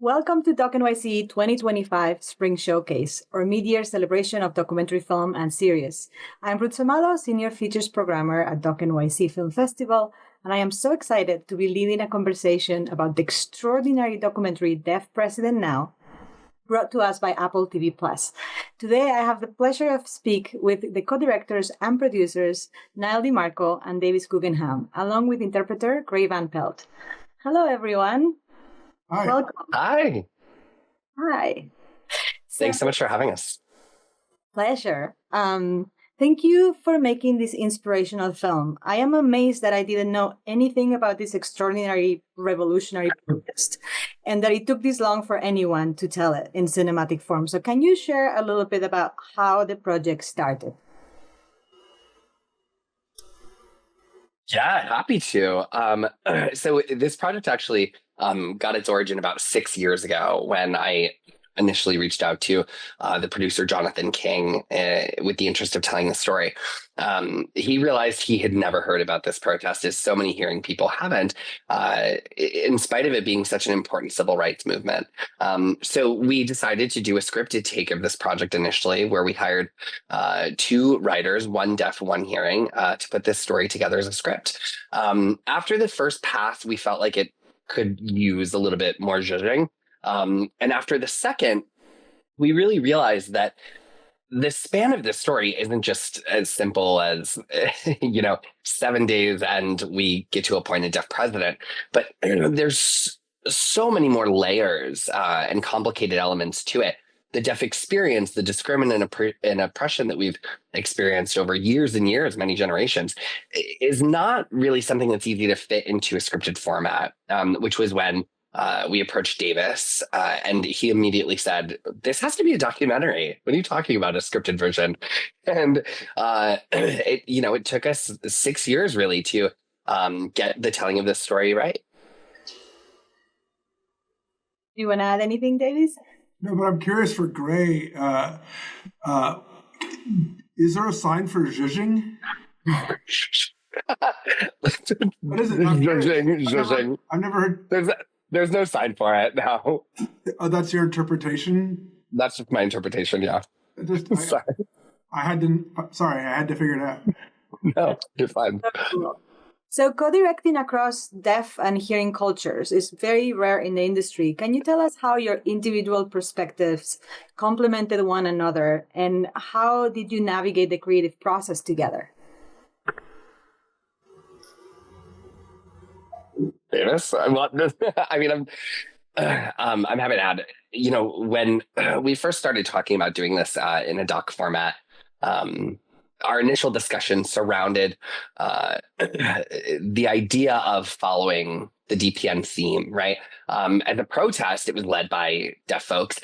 Welcome to Doc NYC 2025 Spring Showcase, or mid-year celebration of documentary film and series. I'm Ruth Somalo, Senior Features Programmer at Doc NYC Film Festival, and I am so excited to be leading a conversation about the extraordinary documentary Deaf President Now, brought to us by Apple TV+. Today, I have the pleasure of speak with the co-directors and producers, Nyle DiMarco and Davis Guggenheim, along with interpreter Gray Van Pelt. Hello, everyone. Hi. Welcome. Hi. Hi. Thanks so much for having us. Pleasure. Thank you for making this inspirational film. I am amazed that I didn't know anything about this extraordinary revolutionary protest and that it took this long for anyone to tell it in cinematic form. So can you share a little bit about how the project started? Yeah, happy to. So this project actually got its origin about 6 years ago when I initially reached out to the producer, Jonathan King, with the interest of telling the story. He realized he had never heard about this protest, as so many hearing people haven't, in spite of it being such an important civil rights movement. So we decided to do a scripted take of this project initially, where we hired two writers, one deaf, one hearing, to put this story together as a script. After the first pass, we felt like it could use a little bit more zhuzhing. And after the second, we really realized that the span of this story isn't just as simple as, 7 days and we get to appoint a deaf president, but there's so many more layers and complicated elements to it. The deaf experience, the discrimination and oppression that we've experienced over years and years, many generations, is not really something that's easy to fit into a scripted format, which was when we approached Davis, and he immediately said, "This has to be a documentary. What are you talking about, a scripted version?" And it took us 6 years really to get the telling of this story right. Do you want to add anything, Davis? No, but I'm curious for Gray. Is there a sign for zhuzhing? What is it? Zhuzhing. I've never heard. There's no sign for it now. Oh, that's your interpretation? That's just my interpretation, yeah. Sorry. I had to figure it out. No, you're fine. So co-directing across deaf and hearing cultures is very rare in the industry. Can you tell us how your individual perspectives complemented one another, and how did you navigate the creative process together? Davis, I'm happy to add. When we first started talking about doing this in a doc format, our initial discussion surrounded the idea of following the DPN theme, right? At the protest, it was led by deaf folks.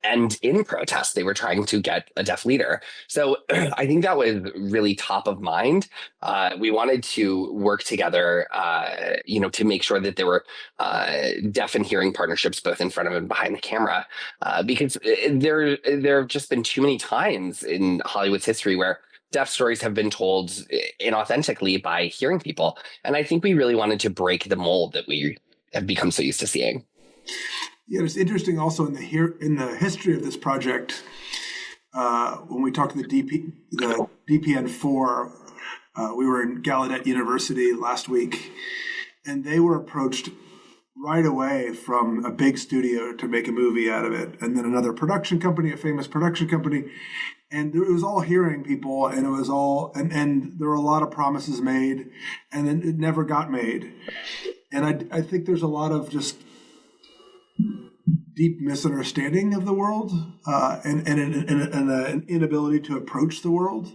And in protest, they were trying to get a deaf leader. So I think that was really top of mind. We wanted to work together, to make sure that there were deaf and hearing partnerships both in front of and behind the camera, because there have just been too many times in Hollywood's history where deaf stories have been told inauthentically by hearing people. And I think we really wanted to break the mold that we have become so used to seeing. Yeah, it's interesting also in the history of this project, when we talked to the DPN4, we were in Gallaudet University last week, and they were approached right away from a big studio to make a movie out of it, and then another production company, a famous production company, and it was all hearing people, and it was all, and there were a lot of promises made, and then it never got made. And I think there's a lot of just deep misunderstanding of the world, and an inability to approach the world,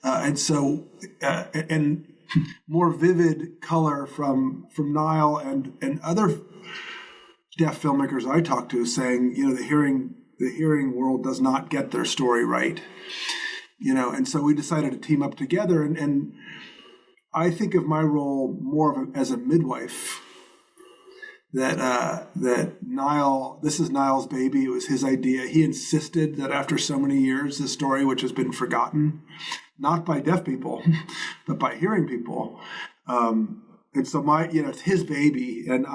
and more vivid color from Nyle and other deaf filmmakers I talked to, saying the hearing world does not get their story right, and so we decided to team up together, and I think of my role more as a midwife. That Nyle, this is Nyle's baby. It was his idea. He insisted that after so many years, this story, which has been forgotten, not by deaf people, but by hearing people. And so it's his baby, and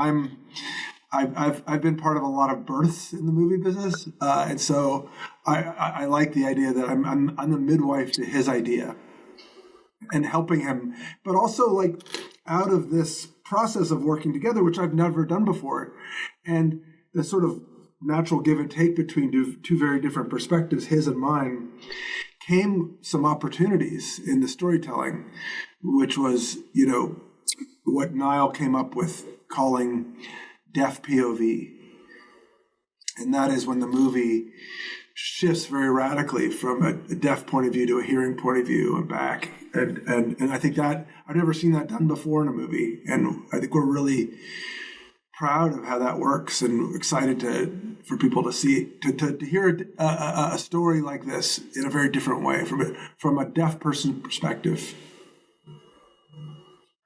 I've been part of a lot of births in the movie business, and so I like the idea that I'm the midwife to his idea and helping him, but also like out of this process of working together, which I've never done before, and the sort of natural give and take between two very different perspectives, his and mine, came some opportunities in the storytelling, which was, what Nyle came up with calling deaf POV. And that is when the movie shifts very radically from a deaf point of view to a hearing point of view and back. And I think that I've never seen that done before in a movie. And I think we're really proud of how that works and excited for people to see, to hear a story like this in a very different way from a deaf person's perspective.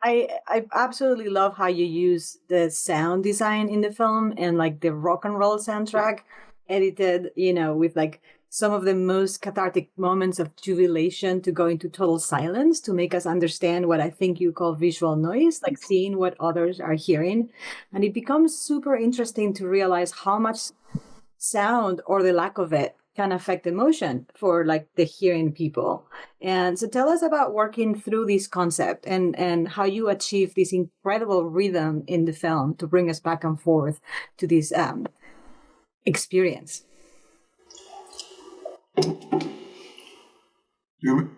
I absolutely love how you use the sound design in the film and like the rock and roll soundtrack edited, with like some of the most cathartic moments of jubilation to go into total silence to make us understand what I think you call visual noise, like seeing what others are hearing. And it becomes super interesting to realize how much sound or the lack of it can affect emotion for like the hearing people. And so tell us about working through this concept and how you achieve this incredible rhythm in the film to bring us back and forth to this experience. Well,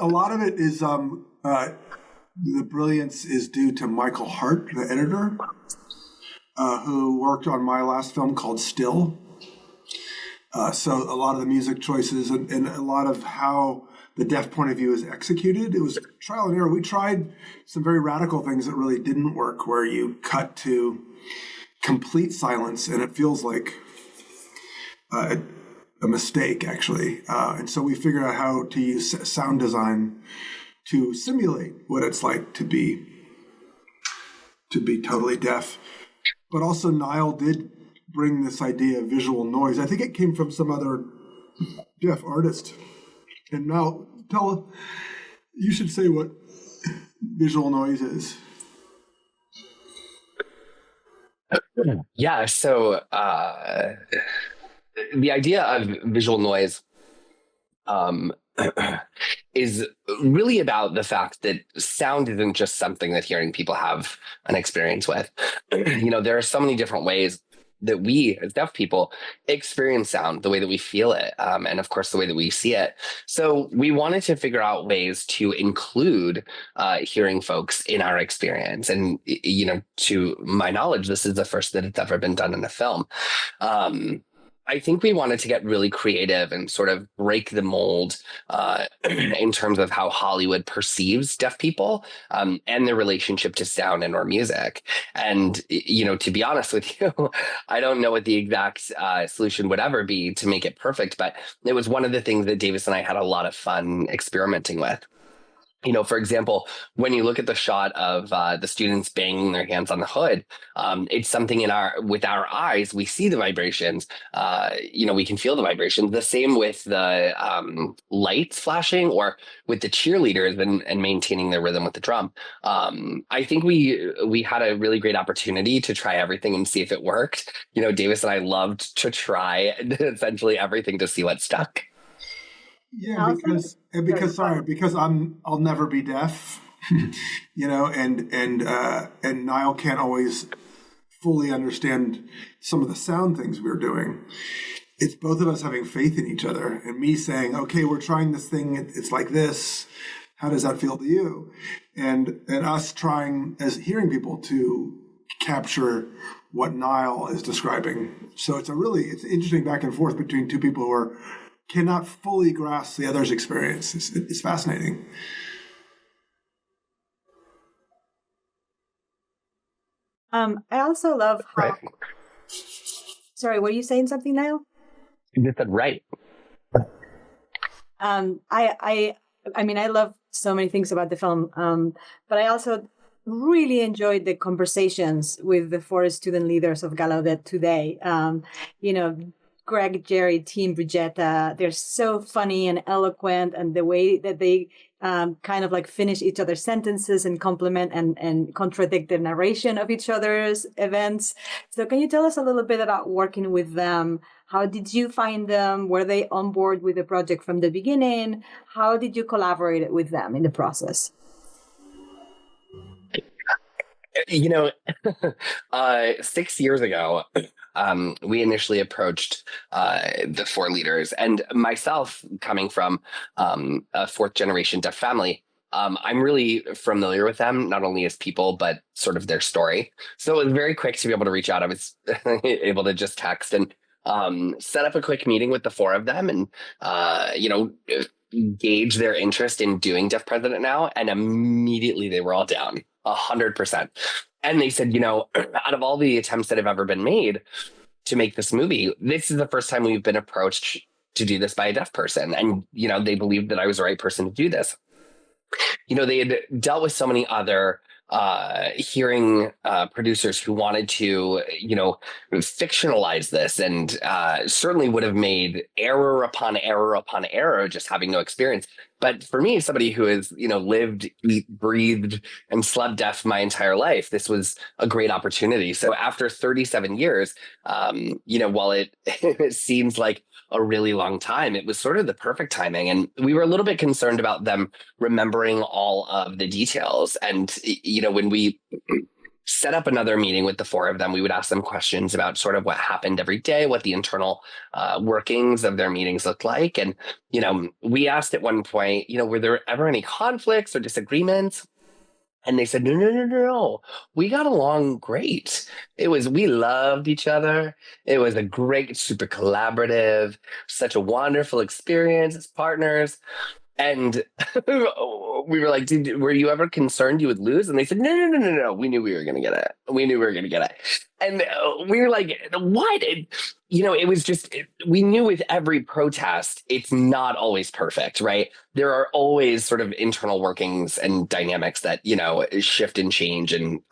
a lot of it is the brilliance is due to Michael Hart, the editor, who worked on my last film called Still. So a lot of the music choices and a lot of how the deaf point of view is executed, it was trial and error. We tried some very radical things that really didn't work, where you cut to complete silence and it feels like a mistake, actually. And so we figured out how to use sound design to simulate what it's like to be totally deaf. But also Nyle did bring this idea of visual noise. I think it came from some other deaf artist. And now, you should say what visual noise is. Yeah, so the idea of visual noise is really about the fact that sound isn't just something that hearing people have an experience with. There are so many different ways that we as deaf people experience sound, the way that we feel it, and of course the way that we see it. So we wanted to figure out ways to include hearing folks in our experience. And, to my knowledge, this is the first that it's ever been done in a film. I think we wanted to get really creative and sort of break the mold in terms of how Hollywood perceives deaf people and their relationship to sound and or music. And, to be honest with you, I don't know what the exact solution would ever be to make it perfect, but it was one of the things that Davis and I had a lot of fun experimenting with. For example, when you look at the shot of the students banging their hands on the hood, it's something with our eyes, we see the vibrations, we can feel the vibrations. The same with the lights flashing or with the cheerleaders and maintaining their rhythm with the drum. I think we had a really great opportunity to try everything and see if it worked. Davis and I loved to try essentially everything to see what stuck. Yeah, because I'll never be deaf, and Nyle can't always fully understand some of the sound things we're doing. It's both of us having faith in each other and me saying, okay, we're trying this thing. It's like this. How does that feel to you? And us trying as hearing people to capture what Nyle is describing. So it's interesting back and forth between two people who cannot fully grasp the other's experience. It's fascinating. I also love how... Right. Sorry, were you saying something, Nyle? You said right. I love so many things about the film, but I also really enjoyed the conversations with the 4 student leaders of Gallaudet today. Greg, Jerry, Team Bridgetta. They're so funny and eloquent, and the way that they kind of like finish each other's sentences and complement and contradict the narration of each other's events. So can you tell us a little bit about working with them? How did you find them? Were they on board with the project from the beginning? How did you collaborate with them in the process? You know, 6 years ago, we initially approached the four leaders, and myself, coming from a fourth generation deaf family, I'm really familiar with them, not only as people, but sort of their story. So it was very quick to be able to reach out. I was able to just text and set up a quick meeting with the four of them and, gauge their interest in doing Deaf President Now. And immediately they were all down 100%. And they said, out of all the attempts that have ever been made to make this movie, this is the first time we've been approached to do this by a deaf person. And, they believed that I was the right person to do this. They had dealt with so many other hearing producers who wanted to, fictionalize this, and certainly would have made error upon error upon error, just having no experience. But for me, somebody who has, lived, eat, breathed, and slept deaf my entire life, this was a great opportunity. So after 37 years, while it seems like a really long time, it was sort of the perfect timing. And we were a little bit concerned about them remembering all of the details. And, when we set up another meeting with the four of them, we would ask them questions about sort of what happened every day, what the internal workings of their meetings looked like. And, we asked at one point, were there ever any conflicts or disagreements? And they said, no. We got along great. We loved each other. It was a great, super collaborative, such a wonderful experience as partners. And we were like, were you ever concerned you would lose? And they said, no. We knew we were going to get it. And we were like, what? It was just, we knew with every protest, it's not always perfect, right? There are always sort of internal workings and dynamics that, shift and change and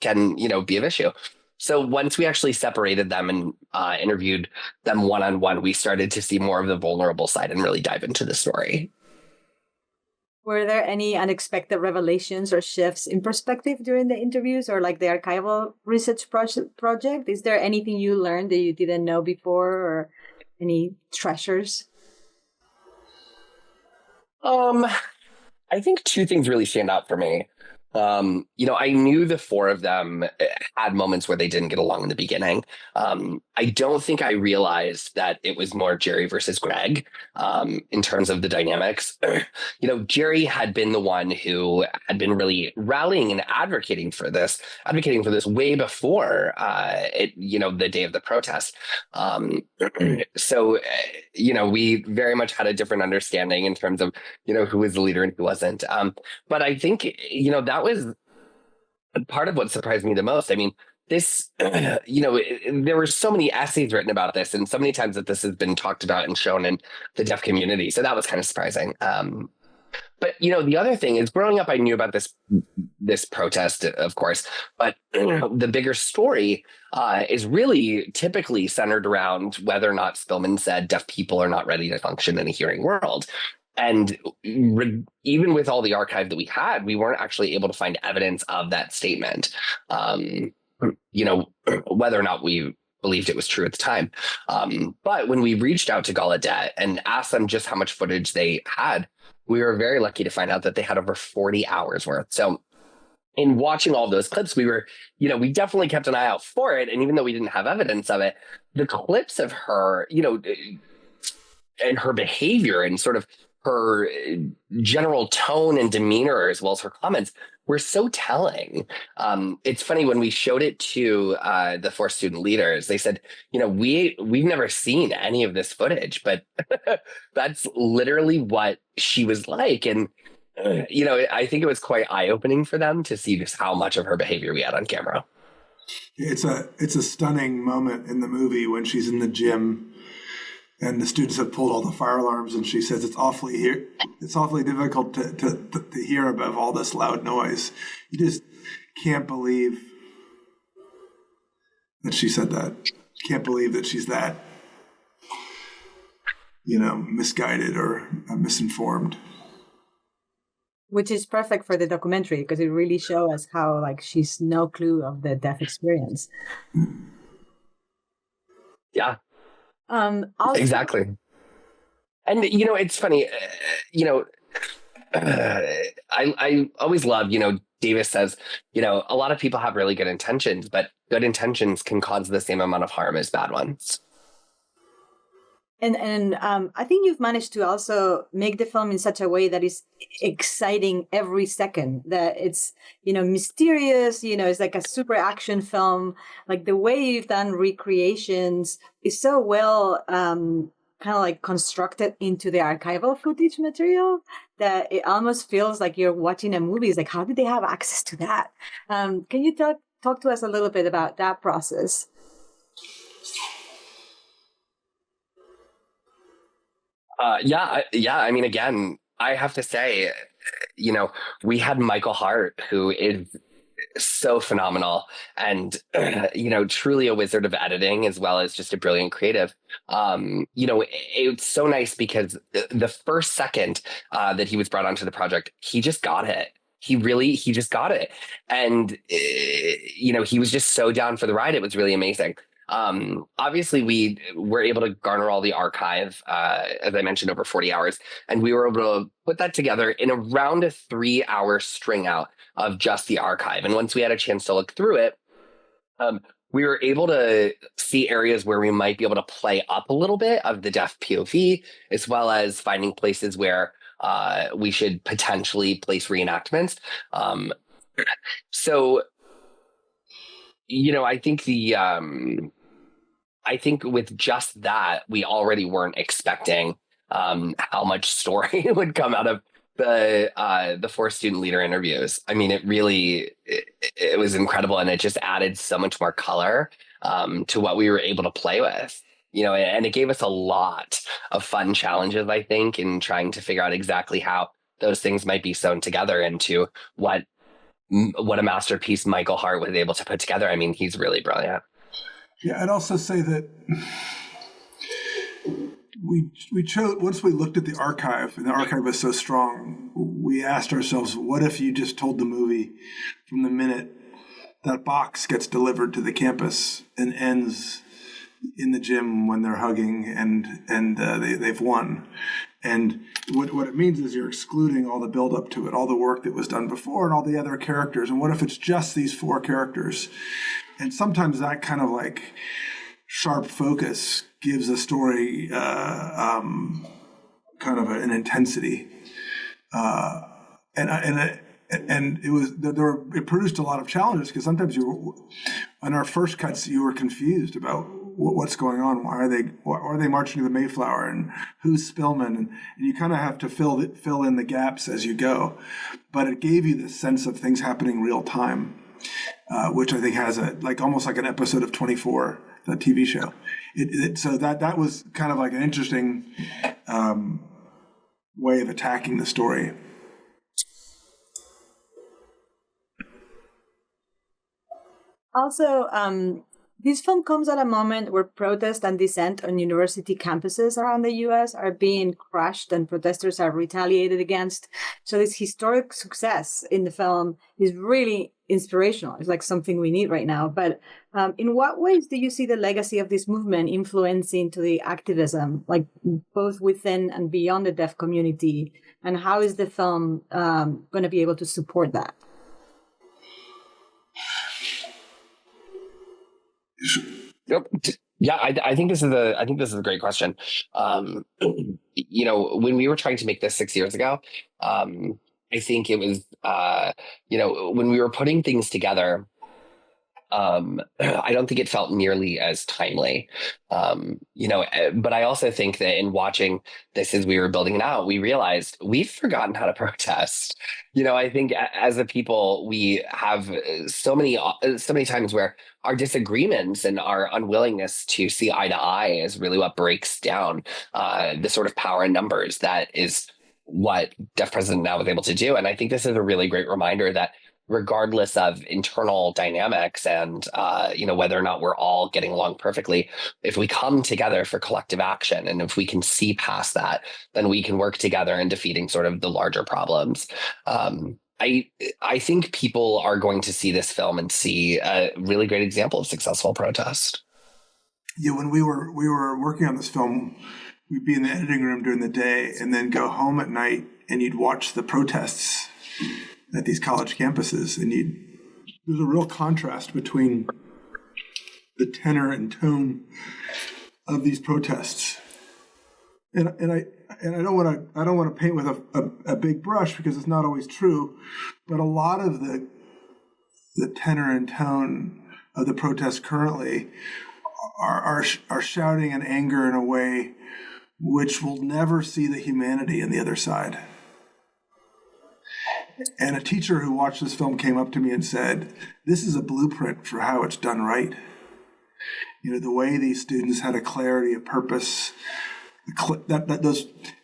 can, be an issue. So once we actually separated them and interviewed them one-on-one, we started to see more of the vulnerable side and really dive into the story. Were there any unexpected revelations or shifts in perspective during the interviews or like the archival research project? Is there anything you learned that you didn't know before, or any treasures? I think two things really stand out for me. I knew the four of them had moments where they didn't get along in the beginning. I don't think I realized that it was more Jerry versus Greg in terms of the dynamics. Jerry had been the one who had been really rallying and advocating for this way before the day of the protest. So we very much had a different understanding in terms of who was the leader and who wasn't. But I think that was part of what surprised me the most. I mean, this, there were so many essays written about this, and so many times that this has been talked about and shown in the deaf community. So that was kind of surprising. But the other thing is, growing up, I knew about this protest, of course, but the bigger story is really typically centered around whether or not Spillman said deaf people are not ready to function in a hearing world. And even with all the archive that we had, we weren't actually able to find evidence of that statement, whether or not we believed it was true at the time. But when we reached out to Gallaudet and asked them just how much footage they had, we were very lucky to find out that they had over 40 hours worth. So in watching all those clips, we were, we definitely kept an eye out for it. And even though we didn't have evidence of it, the clips of her, and her behavior and sort of her general tone and demeanor, as well as her comments, were so telling. It's funny, when we showed it to the four student leaders, they said, we've never seen any of this footage, but that's literally what she was like. And, I think it was quite eye-opening for them to see just how much of her behavior we had on camera. It's a stunning moment in the movie when she's in the gym and the students have pulled all the fire alarms, and she says it's awfully difficult to hear above all this loud noise. You just can't believe that she said that. Can't believe that she's that misguided or misinformed. Which is perfect for the documentary because it really shows us how like she's no clue of the death experience. Yeah, Also, exactly. And it's funny, I always love, Davis says, a lot of people have really good intentions, but good intentions can cause the same amount of harm as bad ones. And I think you've managed to also make the film in such a way that is exciting every second. That it's mysterious. It's like a super action film. Like the way you've done recreations is so well kind of like constructed into the archival footage material that it almost feels like you're watching a movie. It's like, how did they have access to that? Can you talk to us a little bit about that process? Yeah. I mean, again, I have to say, we had Michael Hart, who is so phenomenal and, truly a wizard of editing as well as just a brilliant creative. It's so nice because the first second that he was brought onto the project, he just got it. He just got it. And, he was just so down for the ride. It was really amazing. Obviously, we were able to garner all the archive, as I mentioned, over 40 hours, and we were able to put that together in around a 3-hour string out of just the archive. And once we had a chance to look through it, we were able to see areas where we might be able to play up a little bit of the deaf POV, as well as finding places where we should potentially place reenactments. So, I think with just that, we already weren't expecting how much story would come out of the 4 student leader interviews. I mean, it was incredible, and it just added so much more color to what we were able to play with. And it gave us a lot of fun challenges, I think, in trying to figure out exactly how those things might be sewn together into what a masterpiece Michael Hart was able to put together. I mean, he's really brilliant. Yeah, I'd also say that we chose, once we looked at the archive, and the archive was so strong, we asked ourselves, what if you just told the movie from the minute that box gets delivered to the campus and ends in the gym when they're hugging and they've won. And what it means is you're excluding all the build up to it, all the work that was done before and all the other characters. And what if it's just these 4 characters? And sometimes that kind of like sharp focus gives a story kind of an intensity. And it produced a lot of challenges because sometimes on our first cuts you were confused about what's going on. Why are they marching to the Mayflower, and who's Spillman? And you kind of have to fill in the gaps as you go. But it gave you this sense of things happening real time, which I think has almost like an episode of 24, the TV show. So that was kind of like an interesting way of attacking the story. Also, this film comes at a moment where protest and dissent on university campuses around the US are being crushed and protesters are retaliated against. So this historic success in the film is really inspirational. It's like something we need right now. But in what ways do you see the legacy of this movement influencing to the activism, like both within and beyond the deaf community? And how is the film going to be able to support that? Yep. Yeah, I think this is a great question. When we were trying to make this 6 years ago, I think it was when we were putting things together, I don't think it felt nearly as timely. But I also think that in watching this as we were building it out, we realized we've forgotten how to protest. I think as a people, we have so many times where our disagreements and our unwillingness to see eye to eye is really what breaks down the sort of power in numbers that is what Deaf President now was able to do. And I think this is a really great reminder that regardless of internal dynamics and whether or not we're all getting along perfectly, if we come together for collective action and if we can see past that, then we can work together in defeating sort of the larger problems. I think people are going to see this film and see a really great example of successful protest. Yeah, when we were working on this film, we'd be in the editing room during the day and then go home at night, and you'd watch the protests at these college campuses, and there's a real contrast between the tenor and tone of these protests. And I don't want to paint with a big brush, because it's not always true, but a lot of the tenor and tone of the protests currently are shouting and anger in a way which will never see the humanity in the other side. And a teacher who watched this film came up to me and said, "This is a blueprint for how it's done right." The way these students had a clarity of purpose.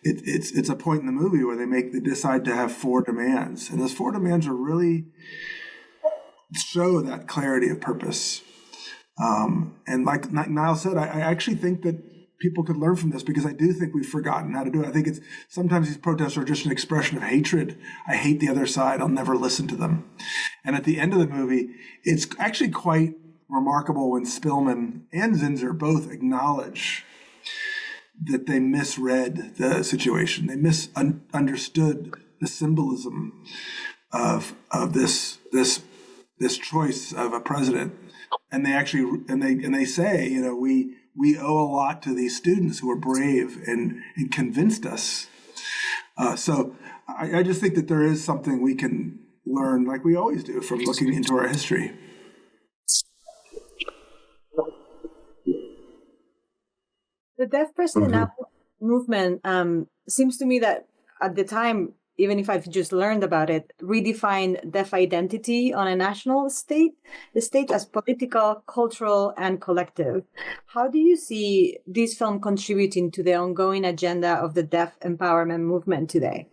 It's a point in the movie where they decide to have 4 demands, and those 4 demands are really show that clarity of purpose. And like Nyle said, I actually think that people could learn from this, because I do think we've forgotten how to do it. I think sometimes these protests are just an expression of hatred. I hate the other side. I'll never listen to them. And at the end of the movie, it's actually quite remarkable when Spillman and Zinser both acknowledge that they misread the situation. They misunderstood the symbolism of this choice of a president. And they actually they say, we owe a lot to these students who were brave and convinced us. So I just think that there is something we can learn, like we always do, from looking into our history. The Deaf President Now movement seems to me that at the time, even if I've just learned about it, redefined deaf identity on a national state, the state as political, cultural, and collective. How do you see this film contributing to the ongoing agenda of the deaf empowerment movement today?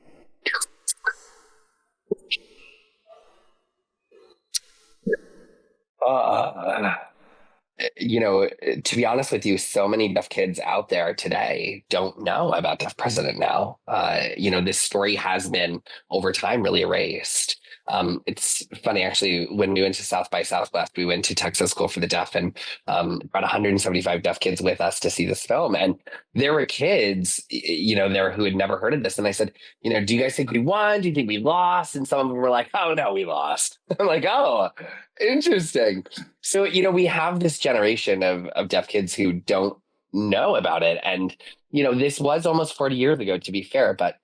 To be honest with you, so many deaf kids out there today don't know about Deaf President Now. This story has been over time really erased. It's funny, actually, when we went to South by Southwest, we went to Texas School for the Deaf, and brought 175 deaf kids with us to see this film. And there were kids, there who had never heard of this. And I said, do you guys think we won? Do you think we lost? And some of them were like, "Oh, no, we lost." I'm like, "Oh, interesting." So, we have this generation of deaf kids who don't know about it. And, this was almost 40 years ago, to be fair. But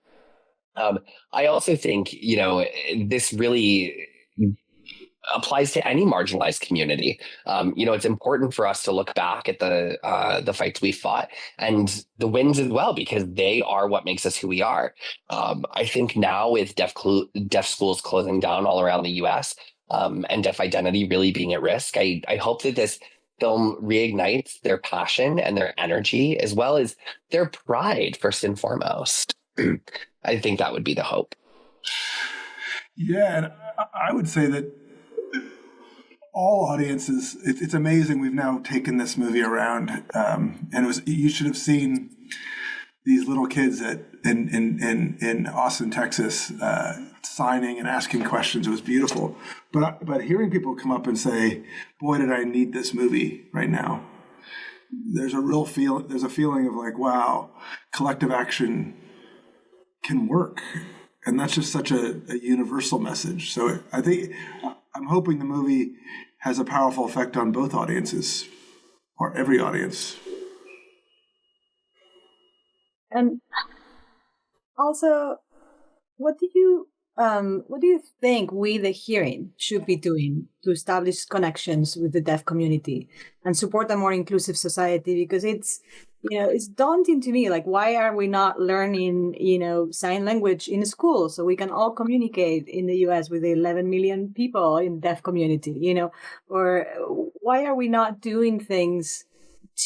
I also think, this really applies to any marginalized community. It's important for us to look back at the fights we fought and the wins as well, because they are what makes us who we are. I think now with deaf schools closing down all around the U.S., and deaf identity really being at risk, I hope that this film reignites their passion and their energy, as well as their pride, first and foremost. I think that would be the hope. Yeah, and I would say that all audiences, it's amazing we've now taken this movie around, and you should have seen these little kids in Austin, Texas, signing and asking questions. It was beautiful. But hearing people come up and say, "Boy, did I need this movie right now." There's a feeling of like, wow, collective action can work. And that's just such a universal message. So I'm hoping the movie has a powerful effect on both audiences, or every audience. And also, what do you think we, the hearing, should be doing to establish connections with the deaf community and support a more inclusive society? Because it's daunting to me. Like, why are we not learning, sign language in school so we can all communicate in the U.S. with the 11 million people in the deaf community, or why are we not doing things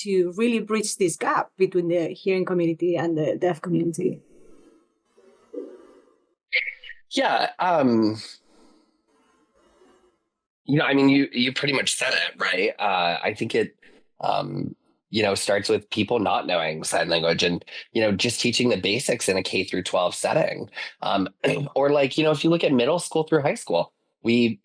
to really bridge this gap between the hearing community and the deaf community? Yeah. I mean, you pretty much said it, right? I think it, starts with people not knowing sign language and, just teaching the basics in a K through 12 setting. Or like, if you look at middle school through high school, we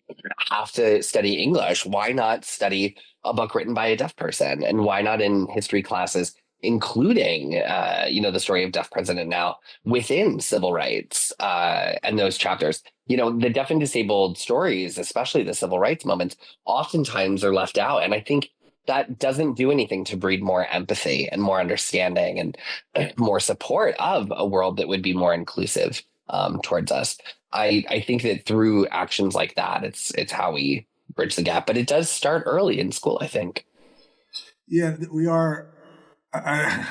have to study English. Why not study a book written by a deaf person? And why not in history classes, including, the story of deaf president now within civil rights and those chapters? The deaf and disabled stories, especially the civil rights moments, oftentimes are left out. And I think that doesn't do anything to breed more empathy and more understanding and more support of a world that would be more inclusive towards us. I think that through actions like that, it's how we bridge the gap. But it does start early in school, I think. Yeah, we are. I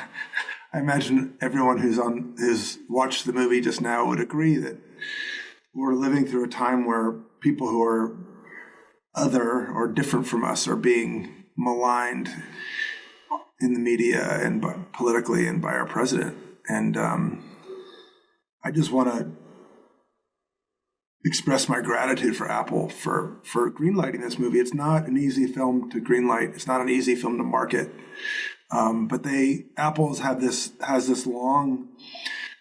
imagine everyone who's watched the movie just now would agree that we're living through a time where people who are other or different from us are being maligned in the media and politically and by our president. And I just want to express my gratitude for Apple for greenlighting this movie. It's not an easy film to greenlight. It's not an easy film to market. But Apple's has this long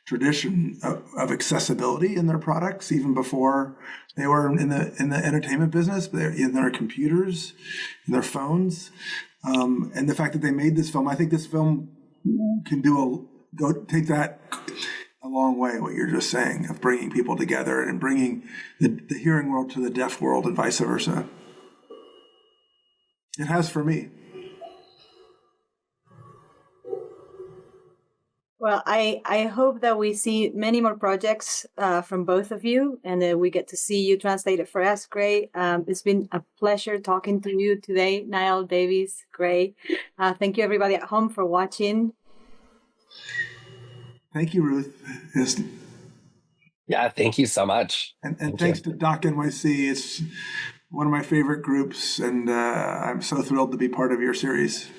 tradition of accessibility in their products, even before they were in the entertainment business. They're in their computers, in their phones, and the fact that they made this film, I think this film can take that a long way. What you're just saying of bringing people together and bringing the hearing world to the deaf world and vice versa. It has for me. Well, I hope that we see many more projects from both of you and that we get to see you translate it for us, Gray. It's been a pleasure talking to you today, Nyle, Davies, Gray. Thank you, everybody at home, for watching. Thank you, Ruth. Yeah, thank you so much. And thanks to Doc NYC. It's one of my favorite groups, and I'm so thrilled to be part of your series.